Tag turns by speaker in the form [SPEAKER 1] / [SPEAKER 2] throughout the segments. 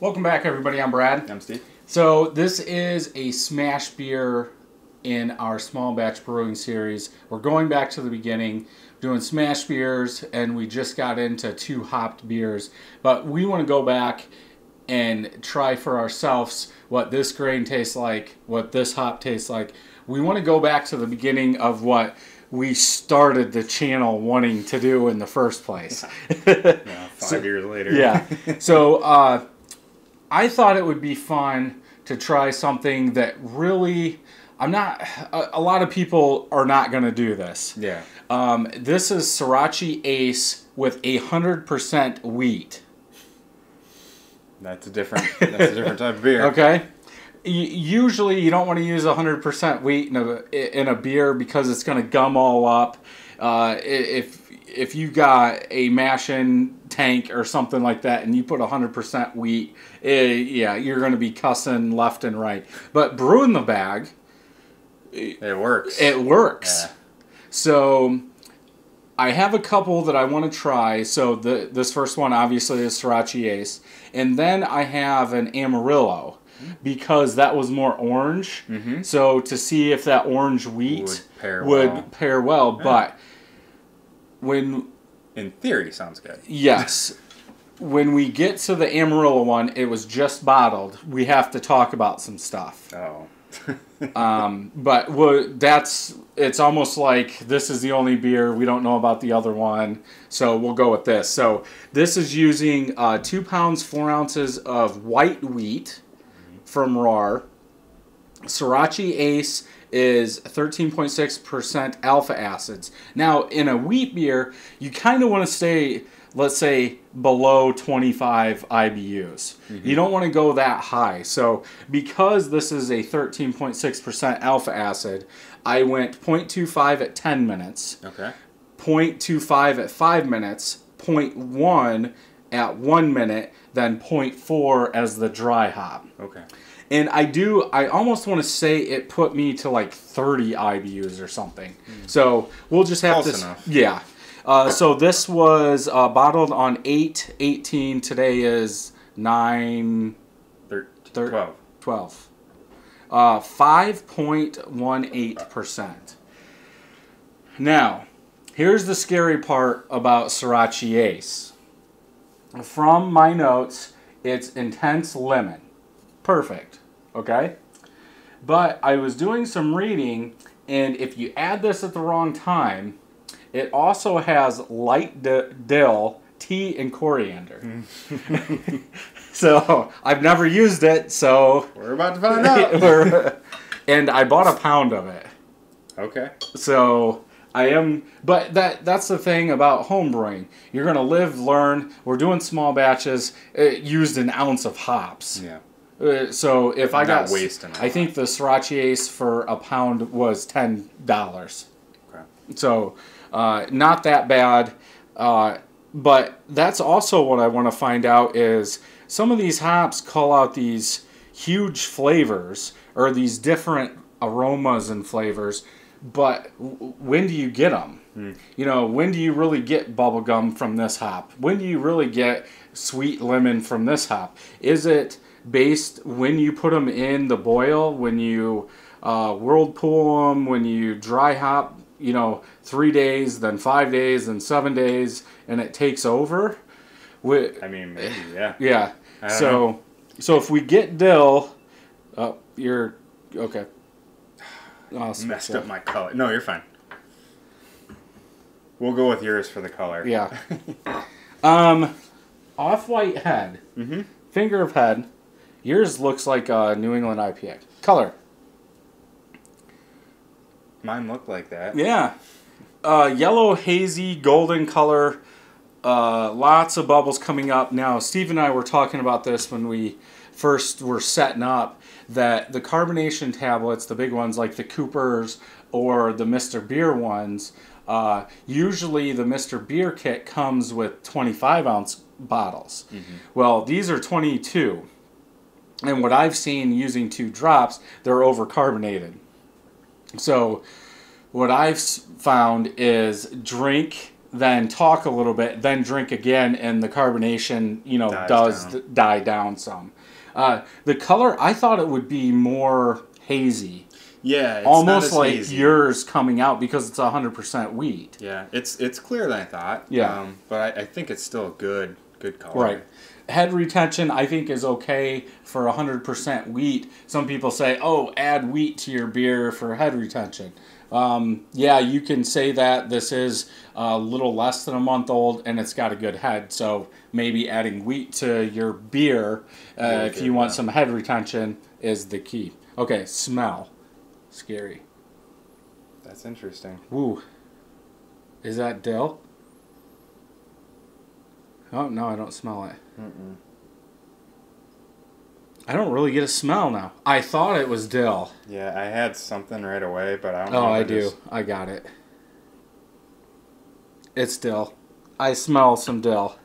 [SPEAKER 1] Welcome back, everybody. I'm Brad.
[SPEAKER 2] I'm Steve.
[SPEAKER 1] So this is a SMaSH beer in our small batch brewing series. We're going back to the beginning, doing SMaSH beers, and we just got into 2 hopped beers. But we want to go back and try for ourselves what this grain tastes like, what this hop tastes like. We want to go back to the beginning of what we started the channel wanting to do in the first place.
[SPEAKER 2] Yeah, 5 years later.
[SPEAKER 1] Yeah. So I thought it would be fun to try something that really, a lot of people are not going to do this.
[SPEAKER 2] Yeah.
[SPEAKER 1] This is Sorachi Ace with 100% wheat.
[SPEAKER 2] That's a different type of beer.
[SPEAKER 1] Okay. Usually you don't want to use 100% wheat in a beer because it's going to gum all up. If you got a mash-in tank or something like that and you put 100% wheat, yeah, you're going to be cussing left and right. But brew in the bag,
[SPEAKER 2] it works.
[SPEAKER 1] It works.
[SPEAKER 2] Yeah.
[SPEAKER 1] So I have a couple that I want to try. So this first one obviously is Sorachi Ace. And then I have an Amarillo because that was more orange.
[SPEAKER 2] Mm-hmm.
[SPEAKER 1] So to see if that orange wheat
[SPEAKER 2] would pair well. Yeah.
[SPEAKER 1] But when...
[SPEAKER 2] In theory, sounds good.
[SPEAKER 1] Yes. When we get to the Amarillo one, it was just bottled. We have to talk about some stuff.
[SPEAKER 2] Oh.
[SPEAKER 1] But it's almost like this is the only beer. We don't know about the other one. So we'll go with this. So this is using 2 pounds, 4 ounces of white wheat from Brewer. Sorachi Ace is 13.6% alpha acids. Now, in a wheat beer, you kind of want to stay, let's say, below 25 IBUs. Mm-hmm. You don't want to go that high. So, because this is a 13.6% alpha acid, I went 0.25 at 10 minutes,
[SPEAKER 2] okay,
[SPEAKER 1] 0.25 at 5 minutes, 0.1 at 1 minute, then 0.4 as the dry hop.
[SPEAKER 2] Okay.
[SPEAKER 1] And I almost want to say it put me to like 30 IBUs or something. So we'll just have
[SPEAKER 2] Close
[SPEAKER 1] to...
[SPEAKER 2] enough.
[SPEAKER 1] Yeah. So this was bottled on 8/18. Today is 9...
[SPEAKER 2] 12.
[SPEAKER 1] 12. 5.18%. Now, here's the scary part about Sorachi Ace. From my notes, it's intense lemon. Perfect. Okay? But I was doing some reading, and if you add this at the wrong time, it also has light dill, tea, and coriander. So, I've never used it, so...
[SPEAKER 2] We're about to find out.
[SPEAKER 1] And I bought a pound of it.
[SPEAKER 2] Okay.
[SPEAKER 1] So, I am... But that's the thing about homebrewing. You're going to live, learn. We're doing small batches. It used an ounce of hops.
[SPEAKER 2] Yeah.
[SPEAKER 1] So if I got...
[SPEAKER 2] wasting
[SPEAKER 1] I think the Sorachi Ace for a pound was $10.
[SPEAKER 2] Okay.
[SPEAKER 1] So, not that bad. But that's also what I want to find out is some of these hops call out these huge flavors or these different aromas and flavors, but when do you get them? You know, when do you really get bubblegum from this hop? When do you really get sweet lemon from this hop? Is it based when you put them in the boil, when you whirlpool them, when you dry hop, 3 days, then 5 days, then 7 days, and it takes over?
[SPEAKER 2] I mean, maybe, yeah.
[SPEAKER 1] Yeah.
[SPEAKER 2] I don't know.
[SPEAKER 1] So if we get dill, you're okay.
[SPEAKER 2] Messed up my color. No, you're fine. We'll go with yours for the color.
[SPEAKER 1] Yeah. Off-white head.
[SPEAKER 2] Mm-hmm.
[SPEAKER 1] Finger of head. Yours looks like a New England IPA. Color.
[SPEAKER 2] Mine looked like that.
[SPEAKER 1] Yeah. Yellow, hazy, golden color. Lots of bubbles coming up. Now, Steve and I were talking about this when we first were setting up, that the carbonation tablets, the big ones like the Coopers or the Mr. Beer ones, usually the Mr. Beer kit comes with 25-ounce bottles. Mm-hmm. Well, these are 22. And what I've seen using 2 drops, they're over-carbonated. So what I've found is drink then talk a little bit, then drink again, and the carbonation,
[SPEAKER 2] Dies
[SPEAKER 1] die down some. The color, I thought it would be more hazy.
[SPEAKER 2] Yeah, it's
[SPEAKER 1] almost
[SPEAKER 2] not as
[SPEAKER 1] like
[SPEAKER 2] hazy.
[SPEAKER 1] yours coming out because it's 100% wheat.
[SPEAKER 2] Yeah, it's clearer than I thought.
[SPEAKER 1] Yeah.
[SPEAKER 2] But I think it's still a good color.
[SPEAKER 1] Right. Head retention, I think, is okay for 100% wheat. Some people say, oh, add wheat to your beer for head retention. Yeah, you can say that. This is a little less than a month old, and it's got a good head. So maybe adding wheat to your beer, if you want some head retention, is the key. Okay, smell. Scary.
[SPEAKER 2] That's interesting.
[SPEAKER 1] Woo. Is that dill? Oh, no, I don't smell it.
[SPEAKER 2] Mm-mm.
[SPEAKER 1] I don't really get a smell now. I thought it was dill.
[SPEAKER 2] Yeah, I had something right away, but I don't know.
[SPEAKER 1] Oh, I do. I got it. It's dill. I smell some dill.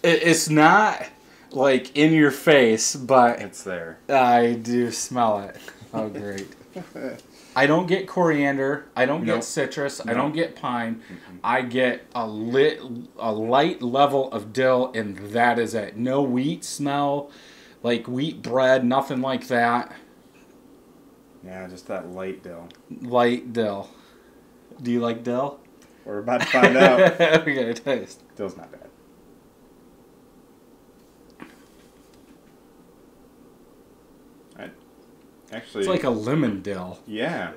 [SPEAKER 1] It's not, like, in your face, but
[SPEAKER 2] It's there.
[SPEAKER 1] I do smell it. Oh, great. I don't get coriander. I don't get citrus. I don't get pine. I get a light level of dill, and that is it. No wheat smell, like wheat bread, nothing like that.
[SPEAKER 2] Yeah, just that light dill.
[SPEAKER 1] Light dill. Do you like dill?
[SPEAKER 2] We're about to find out.
[SPEAKER 1] We got a taste.
[SPEAKER 2] Dill's not bad. Actually,
[SPEAKER 1] It's like a lemon dill.
[SPEAKER 2] Yeah.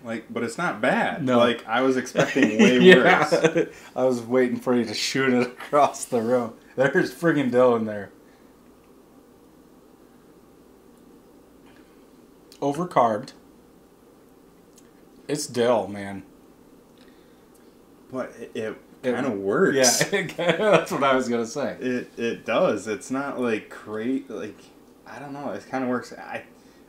[SPEAKER 2] But it's not bad.
[SPEAKER 1] No.
[SPEAKER 2] Like, I was expecting way worse.
[SPEAKER 1] I was waiting for you to shoot it across the room. There's friggin' dill in there. Overcarbed. It's dill, man.
[SPEAKER 2] But it kind of works.
[SPEAKER 1] Yeah, that's what I was gonna say.
[SPEAKER 2] It does. It's not like I don't know. It kind of works.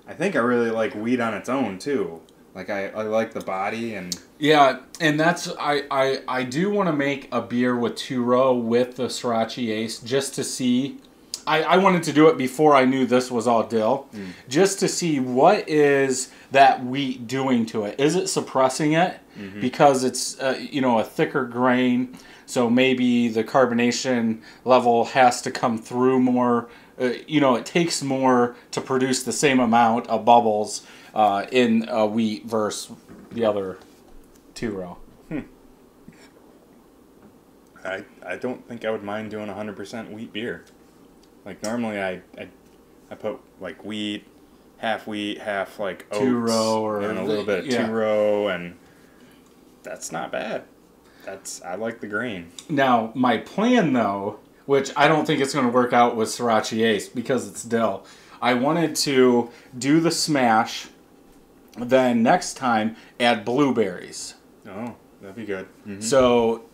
[SPEAKER 2] I think I really like wheat on its own too. Like I like the body and
[SPEAKER 1] yeah, and that's I do want to make a beer with 2-row with the Sorachi Ace just to see. I wanted to do it before I knew this was all dill, just to see what is that wheat doing to it. Is it suppressing it because it's a thicker grain? So maybe the carbonation level has to come through more. It takes more to produce the same amount of bubbles in a wheat versus the other 2-row.
[SPEAKER 2] I don't think I would mind doing 100% wheat beer. Like normally I put like wheat, half like oats
[SPEAKER 1] 2-row or
[SPEAKER 2] and a little bit of 2-row, and that's not bad. I like the grain.
[SPEAKER 1] Now my plan though, which I don't think it's going to work out with Sorachi Ace because it's dill. I wanted to do the SMaSH, then next time add blueberries.
[SPEAKER 2] Oh, that'd be good.
[SPEAKER 1] So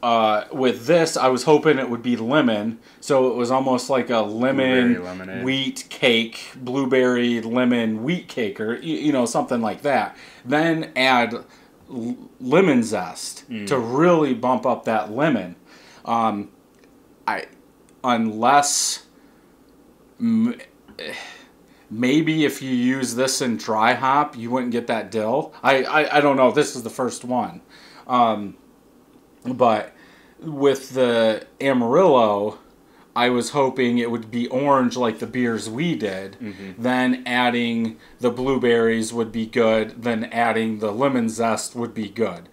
[SPEAKER 1] with this, I was hoping it would be lemon. So it was almost like a lemon wheat cake, blueberry lemon wheat cake, or something like that. Then add lemon zest to really bump up that lemon. Unless maybe if you use this in dry hop, you wouldn't get that dill. I don't know. This is the first one. But with the Amarillo, I was hoping it would be orange like the beers we did. Then adding the blueberries would be good. Then adding the lemon zest would be good.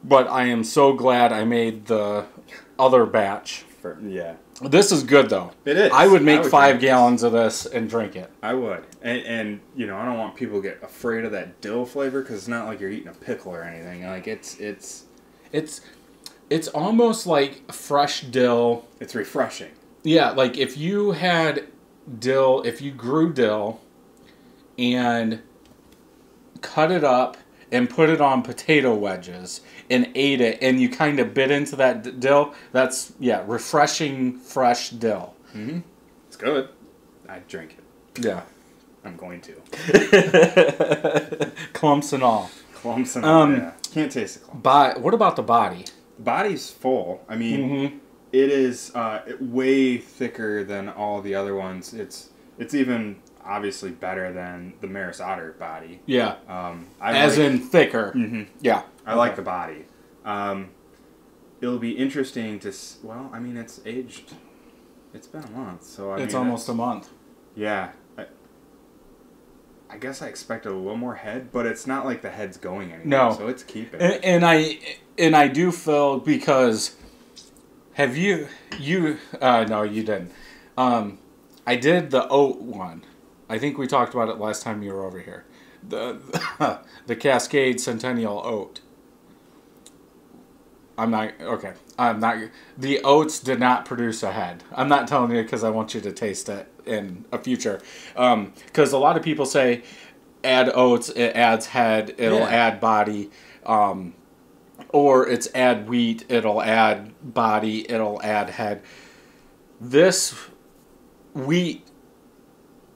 [SPEAKER 1] But I am so glad I made the other batch.
[SPEAKER 2] Yeah.
[SPEAKER 1] This is good, though.
[SPEAKER 2] It is.
[SPEAKER 1] I would make 5 gallons of this and drink it.
[SPEAKER 2] I would. And I don't want people to get afraid of that dill flavor because it's not like you're eating a pickle or anything. Like,
[SPEAKER 1] It's almost like fresh dill.
[SPEAKER 2] It's refreshing.
[SPEAKER 1] Yeah, like if you had dill, if you grew dill and cut it up and put it on potato wedges and ate it, and you kind of bit into that dill, that's, refreshing, fresh dill.
[SPEAKER 2] It's good. I'd drink it.
[SPEAKER 1] Yeah.
[SPEAKER 2] I'm going to.
[SPEAKER 1] Clumps and all.
[SPEAKER 2] Clumps and all, yeah. Can't taste the clumps.
[SPEAKER 1] But what about the body?
[SPEAKER 2] The body's full. I mean, it is way thicker than all the other ones. It's even obviously better than the Maris Otter body.
[SPEAKER 1] Yeah. In thicker.
[SPEAKER 2] Yeah. I like the body. it'll be interesting to. Well, I mean, it's aged. It's been a month, so
[SPEAKER 1] it's almost a month.
[SPEAKER 2] Yeah. I guess I expected a little more head, but it's not like the head's going anywhere.
[SPEAKER 1] No.
[SPEAKER 2] So it's keeping.
[SPEAKER 1] And I do feel because have you no, you didn't. I did the oat one. I think we talked about it last time you were over here. The Cascade Centennial Oat. The oats did not produce a head. I'm not telling you because I want you to taste it in a future. Because a lot of people say add oats, it adds head, it'll add body. Or it's add wheat, it'll add body, it'll add head. This wheat,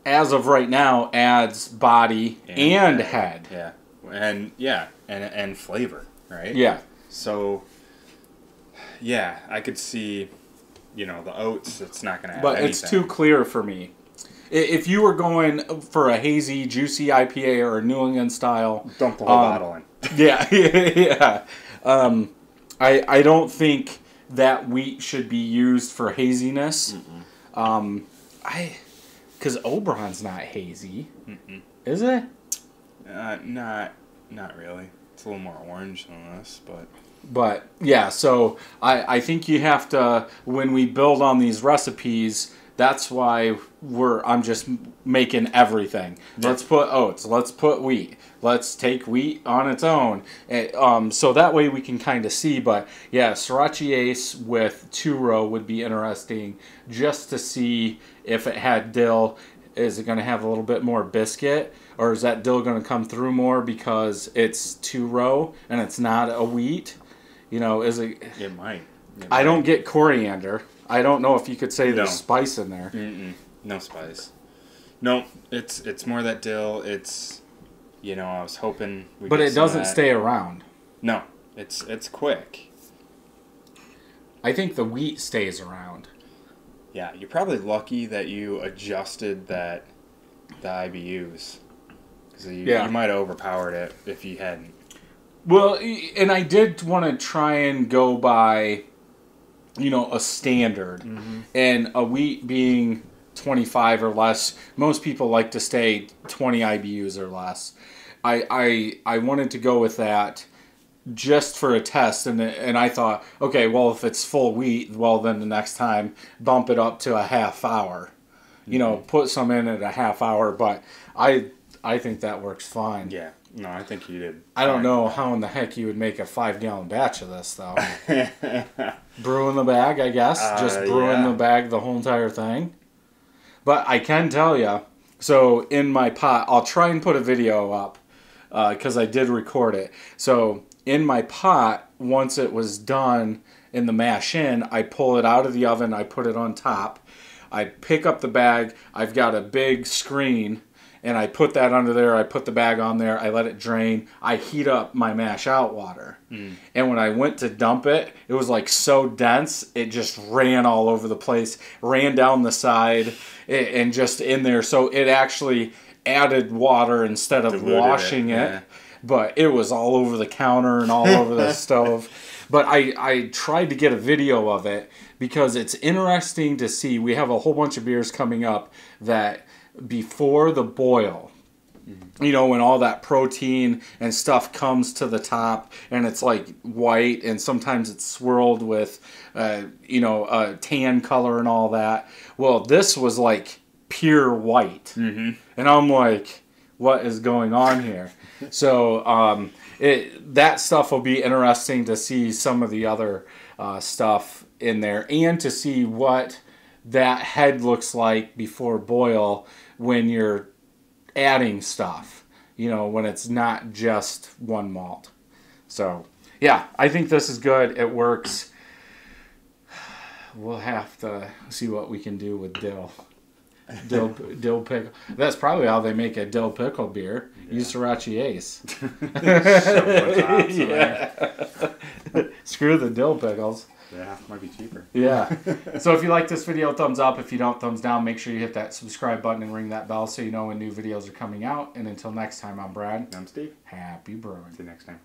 [SPEAKER 1] as of right now, adds body and head.
[SPEAKER 2] Yeah. And flavor, right?
[SPEAKER 1] Yeah.
[SPEAKER 2] So, yeah, I could see, the oats, it's not going to add
[SPEAKER 1] But
[SPEAKER 2] anything.
[SPEAKER 1] it's too clear for me. If you were going for a hazy, juicy IPA or a New England style...
[SPEAKER 2] Dump the whole bottle in.
[SPEAKER 1] Yeah. I don't think that wheat should be used for haziness. Because Oberon's not hazy. Is it?
[SPEAKER 2] Not really. It's a little more orange than this, but...
[SPEAKER 1] But, yeah, so I think you have to, when we build on these recipes, that's why I'm just making everything. Yeah. Let's put oats. Let's put wheat. Let's take wheat on its own. So that way we can kind of see. But, yeah, Sorachi Ace with 2-row would be interesting just to see if it had dill. Is it going to have a little bit more biscuit? Or is that dill going to come through more because it's 2-row and it's not a wheat? Is it...
[SPEAKER 2] It might.
[SPEAKER 1] I don't get coriander. I don't know if you could say there's spice in there.
[SPEAKER 2] No spice. No, it's more that dill. It's, I was hoping we
[SPEAKER 1] But
[SPEAKER 2] get
[SPEAKER 1] it doesn't stay around.
[SPEAKER 2] No, it's quick.
[SPEAKER 1] I think the wheat stays around.
[SPEAKER 2] Yeah, you're probably lucky that you adjusted the IBUs. Because you might have overpowered it if you hadn't.
[SPEAKER 1] Well, and I did want to try and go by, a standard. And a wheat being 25 or less, most people like to stay 20 IBUs or less. I wanted to go with that just for a test, and I thought, okay, well, if it's full wheat, well, then the next time bump it up to a half hour. Put some in at a half hour, but I think that works fine.
[SPEAKER 2] Yeah. No, I think you did.
[SPEAKER 1] I don't know how in the heck you would make a 5-gallon batch of this, though. Brew in the bag, I guess. Just brew in the bag the whole entire thing. But I can tell you, so in my pot, I'll try and put a video up because I did record it. So in my pot, once it was done in the mash in, I pull it out of the oven, I put it on top. I pick up the bag, I've got a big screen, and I put that under there, I put the bag on there, I let it drain, I heat up my mash out water. And when I went to dump it, it was like so dense, it just ran all over the place, ran down the side, and just in there. So it actually added water instead of
[SPEAKER 2] diluted
[SPEAKER 1] washing it. But it was all over the counter and all over the stove. But I tried to get a video of it because it's interesting to see. We have a whole bunch of beers coming up that before the boil, when all that protein and stuff comes to the top and it's like white and sometimes it's swirled with, tan color and all that. Well, this was like pure white. And I'm like, what is going on here? So that stuff will be interesting to see some of the other stuff in there and to see what that head looks like before boil when you're adding stuff, when it's not just one malt. So, yeah, I think this is good. It works. We'll have to see what we can do with dill. Dill pickle. That's probably how they make a dill pickle beer. Use Sorachi Ace. Screw the dill pickles.
[SPEAKER 2] Yeah, might be cheaper.
[SPEAKER 1] Yeah. So if you like this video, thumbs up. If you don't, thumbs down. Make sure you hit that subscribe button and ring that bell so you know when new videos are coming out. And until next time, I'm Brad.
[SPEAKER 2] I'm Steve.
[SPEAKER 1] Happy brewing.
[SPEAKER 2] See you next time.